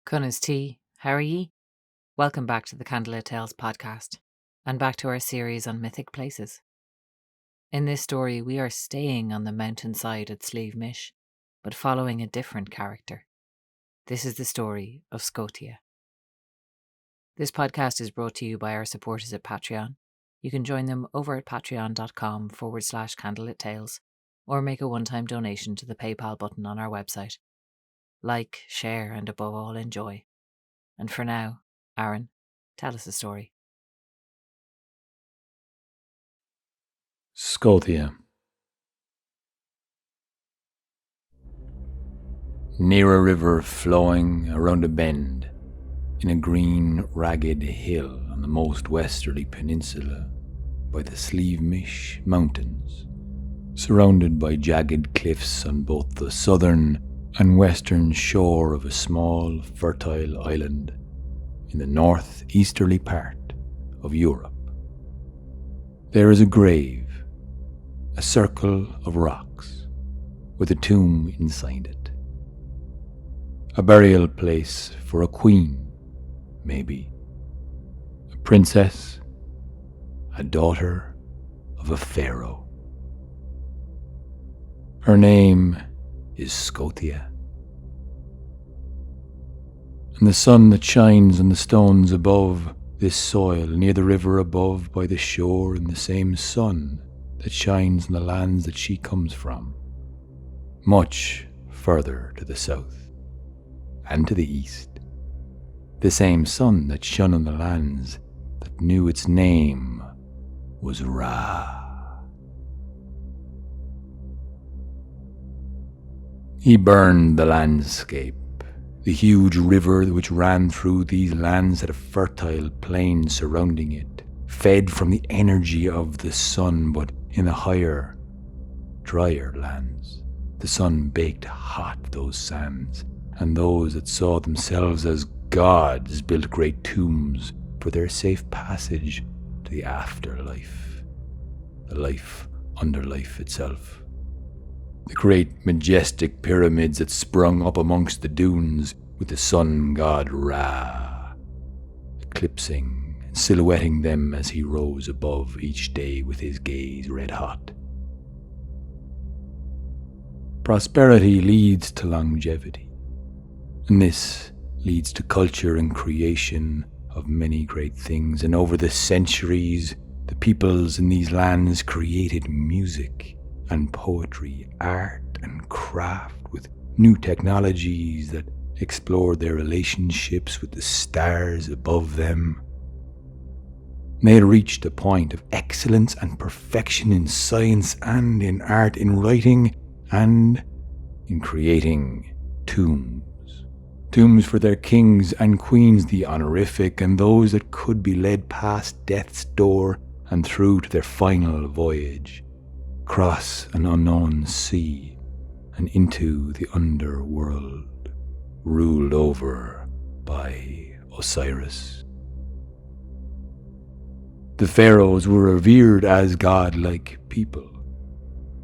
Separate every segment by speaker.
Speaker 1: Cunas T, how are ye? Welcome back to the Candlelit Tales Podcast, and back to our series on mythic places. In this story, we are staying on the mountainside at Sliabh Mis, but following a different character. This is the story of Scotia. This podcast is brought to you by our supporters at Patreon. You can join them over at patreon.com/candlelittales or make a one-time donation to the PayPal button on our website. Like, share, and above all, enjoy. And for now, Aaron, tell us a story.
Speaker 2: Scotia. Near a river flowing around a bend, in a green, ragged hill on the most westerly peninsula by the Sliabh Mis mountains, surrounded by jagged cliffs on both the southern and western shore of a small, fertile island in the northeasterly part of Europe. There is a grave, a circle of rocks, with a tomb inside it. A burial place for a queen, maybe. A princess, a daughter of a pharaoh. Her name is Scotia. And the sun that shines on the stones above this soil, near the river above by the shore, and the same sun that shines on the lands that she comes from, much further to the south and to the east, the same sun that shone on the lands that knew its name was Ra. He burned the landscape. The huge river which ran through these lands had a fertile plain surrounding it, fed from the energy of the sun, but in the higher, drier lands, the sun baked hot those sands, and those that saw themselves as gods built great tombs for their safe passage to the afterlife, the life under life itself. The great majestic pyramids that sprung up amongst the dunes with the sun god Ra, eclipsing and silhouetting them as he rose above each day with his gaze red hot. Prosperity leads to longevity, and this leads to culture and creation of many great things, and over the centuries, the peoples in these lands created music and poetry, art and craft with new technologies that explored their relationships with the stars above them. They had reached a point of excellence and perfection in science and in art, in writing and in creating tombs. Tombs for their kings and queens, the honorific, and those that could be led past death's door and through to their final voyage, across an unknown sea and into the underworld, ruled over by Osiris. The pharaohs were revered as godlike people,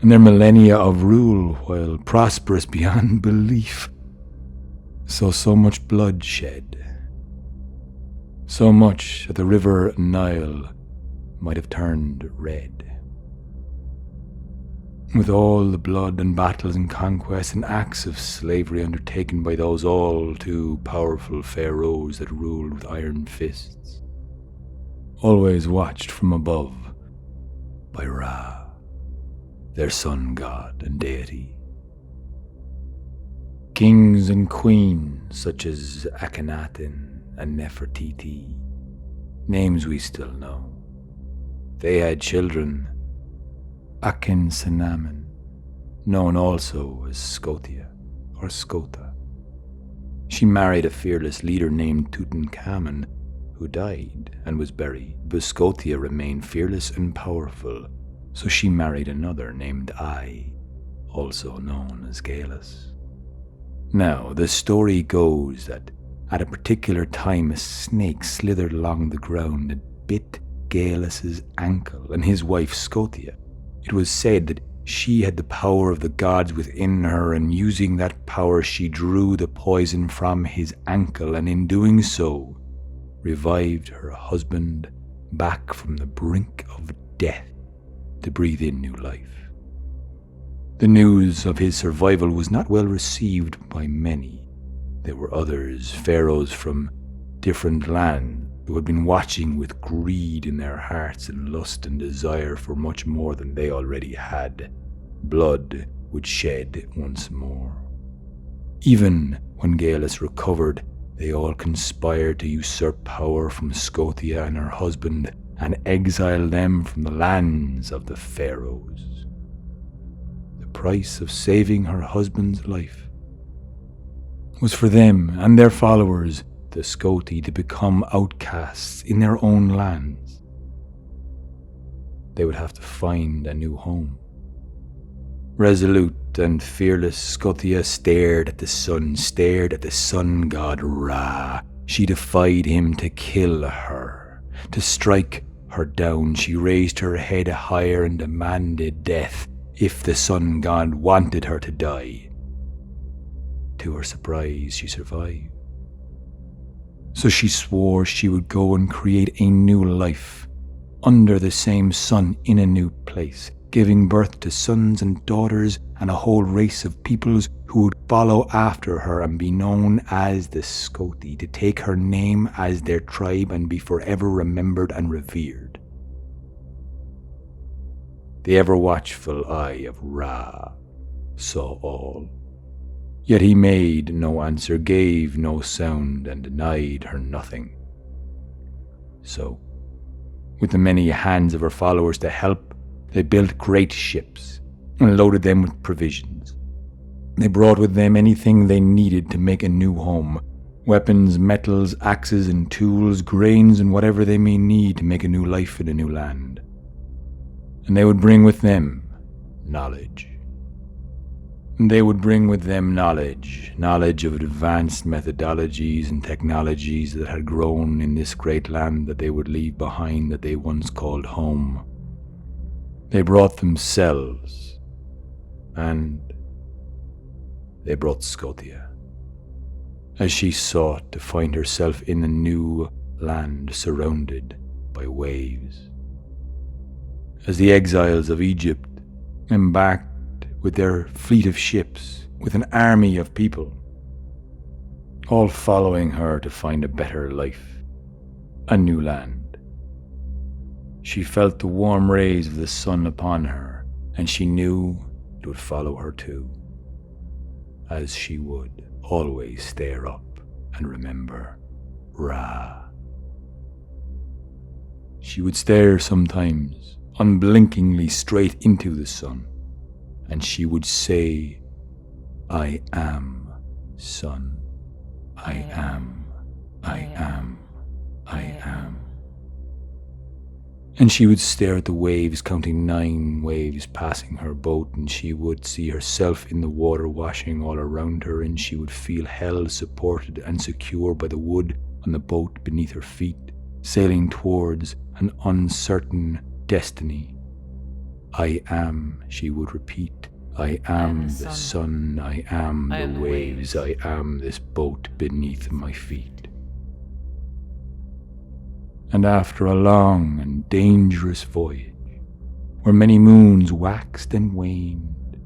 Speaker 2: and their millennia of rule, while prosperous beyond belief, saw so much bloodshed, so much that the river Nile might have turned red. With all the blood and battles and conquests and acts of slavery undertaken by those all too powerful pharaohs that ruled with iron fists, always watched from above by Ra, their sun god and deity. Kings and queens such as Akhenaten and Nefertiti, names we still know. They had children, Akhensinamen, known also as Scotia or Scota. She married a fearless leader named Tutankhamun, who died and was buried, but Scotia remained fearless and powerful, so she married another named Ai, also known as Galus. Now, the story goes that at a particular time a snake slithered along the ground and bit Galus's ankle and his wife Scotia. It was said that She had the power of the gods within her, and using that power she drew the poison from his ankle, and in doing so revived her husband back from the brink of death to breathe in new life. The news of his survival was not well received by many. There were others, pharaohs from different lands, who had been watching with greed in their hearts and lust and desire for much more than they already had. Blood would shed once more. Even when Gaelis recovered, they all conspired to usurp power from Scotia and her husband and exile them from the lands of the pharaohs. The price of saving her husband's life was for them and their followers, the Scoti, to become outcasts in their own lands. They would have to find a new home. Resolute and fearless, Scotia stared at the sun god Ra. She defied him to kill her, to strike her down. She raised her head higher and demanded death if the sun god wanted her to die. To her surprise, she survived. So she swore she would go and create a new life under the same sun in a new place, giving birth to sons and daughters and a whole race of peoples who would follow after her and be known as the Scoti, to take her name as their tribe and be forever remembered and revered. The ever-watchful eye of Ra saw all. Yet he made no answer, gave no sound, and denied her nothing. So, with the many hands of her followers to help, they built great ships and loaded them with provisions. They brought with them anything they needed to make a new home: weapons, metals, axes and tools, grains, and whatever they may need to make a new life in a new land. And they would bring with them knowledge. Knowledge of advanced methodologies and technologies that had grown in this great land that they would leave behind, that they once called home. They brought themselves, and they brought Scotia, as she sought to find herself in a new land surrounded by waves. As the exiles of Egypt embarked with their fleet of ships, with an army of people, all following her to find a better life, a new land. She felt the warm rays of the sun upon her, and she knew it would follow her too, as she would always stare up and remember Ra. She would stare sometimes, unblinkingly straight into the sun, and she would say, "I am, sun. I am, I am, I am." And she would stare at the waves, counting 9 waves passing her boat, and she would see herself in the water washing all around her, and she would feel held, supported and secure by the wood on the boat beneath her feet, sailing towards an uncertain destiny. "I am," she would repeat. "I am the sun, I am the waves, I am this boat beneath my feet." And after a long and dangerous voyage, where many moons waxed and waned,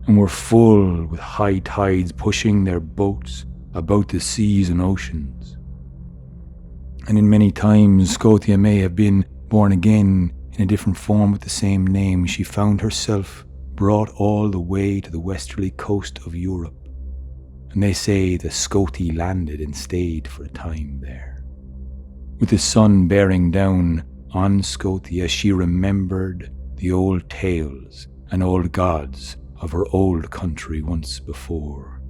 Speaker 2: and were full with high tides pushing their boats about the seas and oceans, and in many times Scotia may have been born again in a different form with the same name, she found herself brought all the way to the westerly coast of Europe, and they say the Scoti landed and stayed for a time there. With the sun bearing down on Scotia, she remembered the old tales and old gods of her old country once before.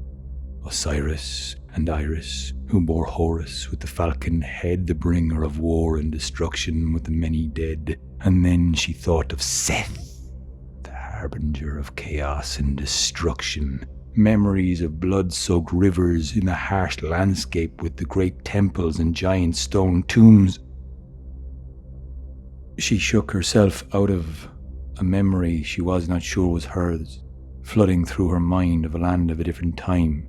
Speaker 2: Osiris and Iris, who bore Horus with the falcon head, the bringer of war and destruction with the many dead. And then she thought of Seth, the harbinger of chaos and destruction. Memories of blood-soaked rivers in the harsh landscape with the great temples and giant stone tombs. She shook herself out of a memory she was not sure was hers, flooding through her mind of a land of a different time.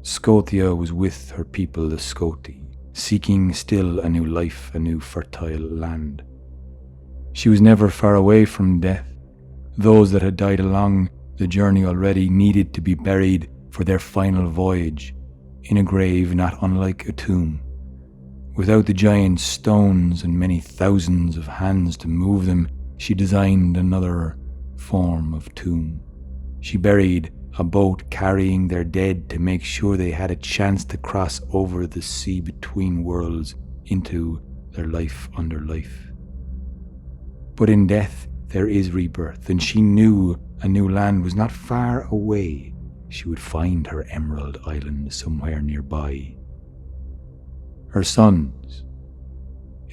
Speaker 2: Scotia was with her people, the Scoti, seeking still a new life, a new fertile land. She was never far away from death. Those that had died along the journey already needed to be buried for their final voyage, in a grave not unlike a tomb. Without the giant stones and many thousands of hands to move them, she designed another form of tomb. She buried a boat carrying their dead to make sure they had a chance to cross over the sea between worlds into their life under life. But in death there is rebirth, and she knew a new land was not far away. She would find her Emerald Island somewhere nearby. Her sons,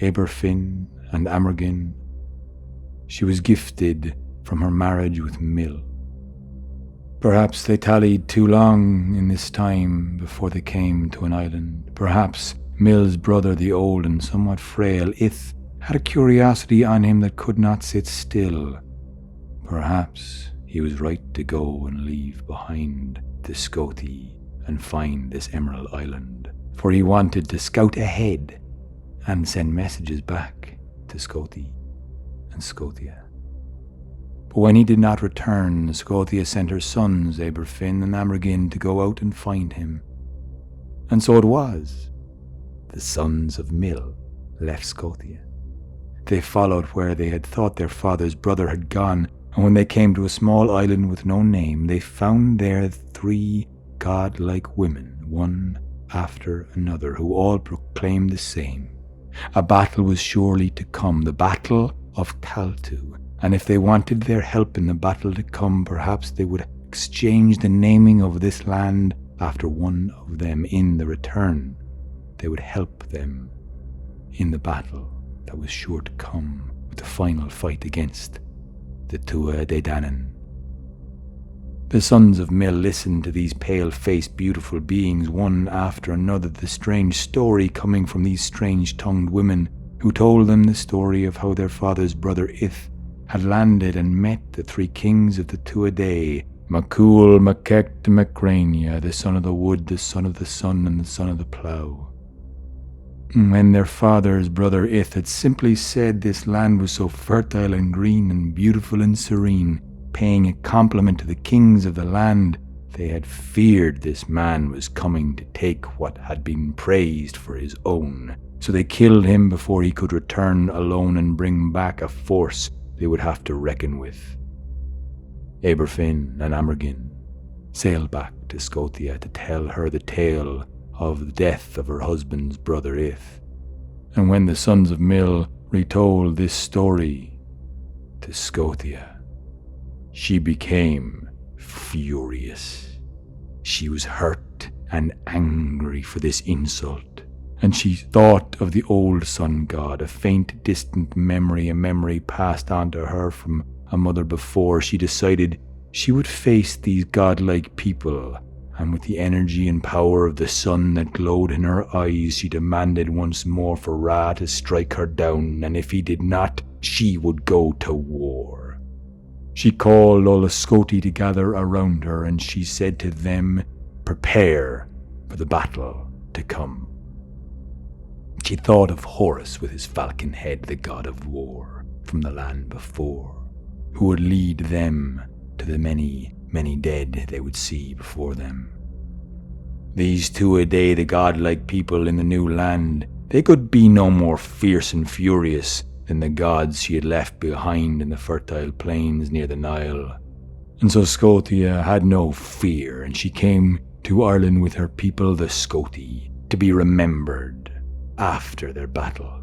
Speaker 2: Eberfin and Amergin, she was gifted from her marriage with Mill. Perhaps they tallied too long in this time before they came to an island. Perhaps Mill's brother, the old and somewhat frail Ith, had a curiosity on him that could not sit still. Perhaps he was right to go and leave behind the Scoti and find this Emerald Island, for he wanted to scout ahead and send messages back to Scoti and Scotia. But when he did not return, Scotia sent her sons, Eberfin and Amergin, to go out and find him. And so it was. The sons of Mill left Scotia. They followed where they had thought their father's brother had gone, and when they came to a small island with no name, they found there 3 godlike women, one after another, who all proclaimed the same. A battle was surely to come, the Battle of Kaltu, and if they wanted their help in the battle to come, perhaps they would exchange the naming of this land after one of them. In the return, they would help them in the battle that was sure to come with the final fight against the Tuath de Dannan. The sons of Mill listened to these pale-faced, beautiful beings, one after another, the strange story coming from these strange-tongued women, who told them the story of how their father's brother Ith had landed and met the 3 kings of the Tuath de, Makul, Makekt, and Macrania, the son of the wood, the son of the sun, and the son of the plough. When their father's brother Ith had simply said this land was so fertile and green and beautiful and serene, paying a compliment to the kings of the land, they had feared this man was coming to take what had been praised for his own. So they killed him before he could return alone and bring back a force they would have to reckon with. Eberfin and Amergin sailed back to Scotia to tell her the tale of the death of her husband's brother Ith. And when the sons of Mill retold this story to Scotia, she became furious. She was hurt and angry for this insult, and she thought of the old sun god, a faint, distant memory, a memory passed on to her from a mother before. She decided she would face these godlike people, and with the energy and power of the sun that glowed in her eyes, she demanded once more for Ra to strike her down, and if he did not, she would go to war. She called all the Scoti to gather around her, and she said to them, "Prepare for the battle to come." She thought of Horus with his falcon head, the god of war from the land before, who would lead them to the many, many dead they would see before them. These Tuath de, the godlike people in the new land, they could be no more fierce and furious than the gods she had left behind in the fertile plains near the Nile. And so Scotia had no fear, and she came to Ireland with her people, the Scoti, to be remembered after their battle.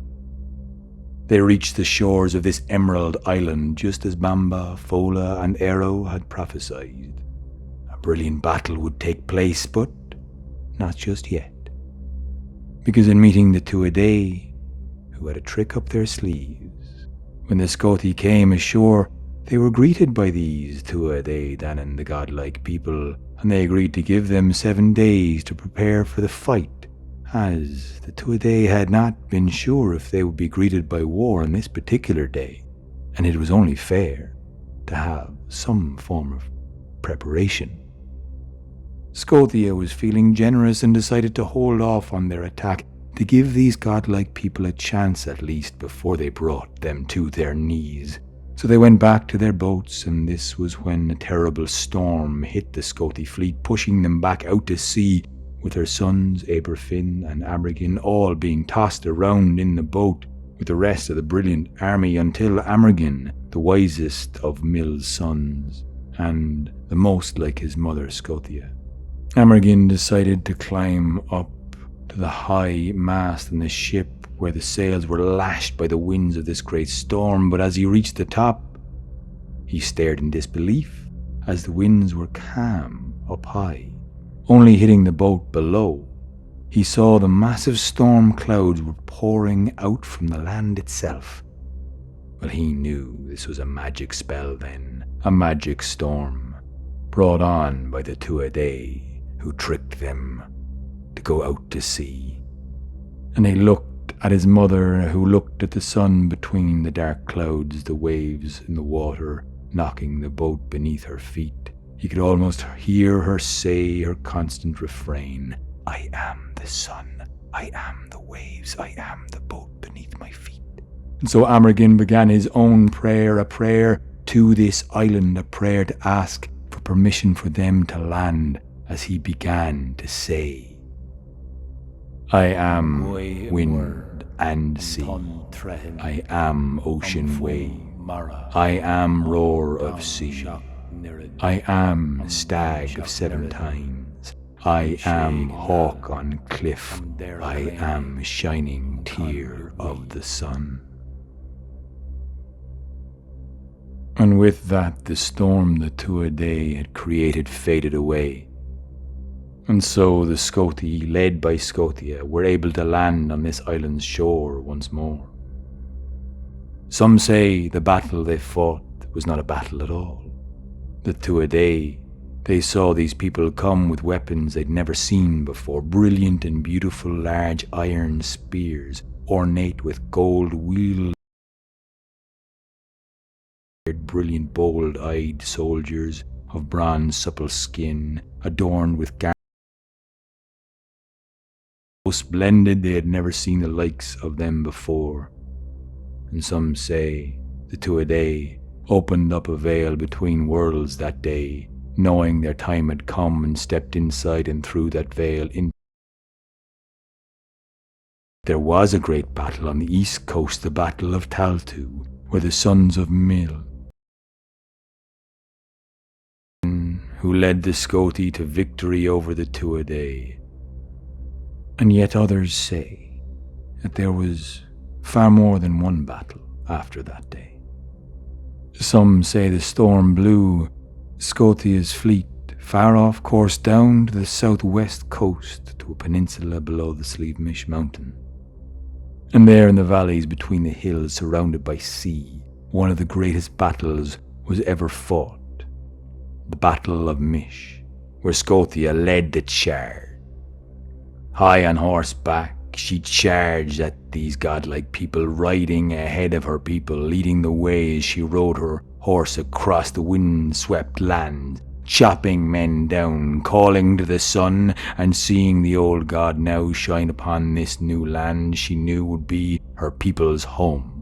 Speaker 2: They reached the shores of this Emerald Island just as Bamba, Fola, and Ero had prophesied. A brilliant battle would take place, but not just yet. Because in meeting the Tuath de, who had a trick up their sleeves, when the Scoti came ashore, they were greeted by these Tuath de Dannan, the godlike people, and they agreed to give them 7 days to prepare for the fight, as the Tuath de had not been sure if they would be greeted by war on this particular day, and it was only fair to have some form of preparation. Scotia was feeling generous and decided to hold off on their attack, to give these godlike people a chance at least before they brought them to their knees. So they went back to their boats, and this was when a terrible storm hit the Scotia fleet, pushing them back out to sea, with their sons Aberfin and Amergin all being tossed around in the boat with the rest of the brilliant army, until Amergin, the wisest of Mil's sons, and the most like his mother Scotia, Amergin decided to climb up to the high mast in the ship where the sails were lashed by the winds of this great storm. But as he reached the top, he stared in disbelief as the winds were calm up high, only hitting the boat below. He saw the massive storm clouds were pouring out from the land itself. Well, he knew this was a magic spell then, a magic storm, brought on by the Tuath de, who tricked them to go out to sea. And he looked at his mother, who looked at the sun between the dark clouds, the waves in the water knocking the boat beneath her feet. He could almost hear her say her constant refrain, "I am the sun, I am the waves, I am the boat beneath my feet." And so Amergin began his own prayer, a prayer to this island, a prayer to ask for permission for them to land, as he began to say, "I am wind and sea, I am ocean wave, I am roar of sea, I am stag of seven times, I am hawk on cliff, I am shining tear of the sun." And with that, the storm the Tuath de had created faded away. And so the Scotia, led by Scotia, were able to land on this island's shore once more. Some say the battle they fought was not a battle at all. The Tuath de, they saw these people come with weapons they'd never seen before, brilliant and beautiful large iron spears, ornate with gold wheeled, brilliant bold-eyed soldiers of bronze supple skin, adorned with garments so splendid they had never seen the likes of them before. And some say the Tuath de opened up a veil between worlds that day, knowing their time had come, and stepped inside and through that veil in. There was a great battle on the east coast, the Battle of Taltu, where the sons of Mil, who led the Scotia to victory over the Tuath de. And yet others say that there was far more than one battle after that day. Some say the storm blew Scotia's fleet far off course down to the southwest coast to a peninsula below the Sliabh Mis mountain. And there in the valleys between the hills surrounded by sea, one of the greatest battles was ever fought, the Battle of Mis, where Scotia led the charge. High on horseback, she charged at these godlike people, riding ahead of her people, leading the way as she rode her horse across the wind-swept land, chopping men down, calling to the sun, and seeing the old god now shine upon this new land she knew would be her people's home.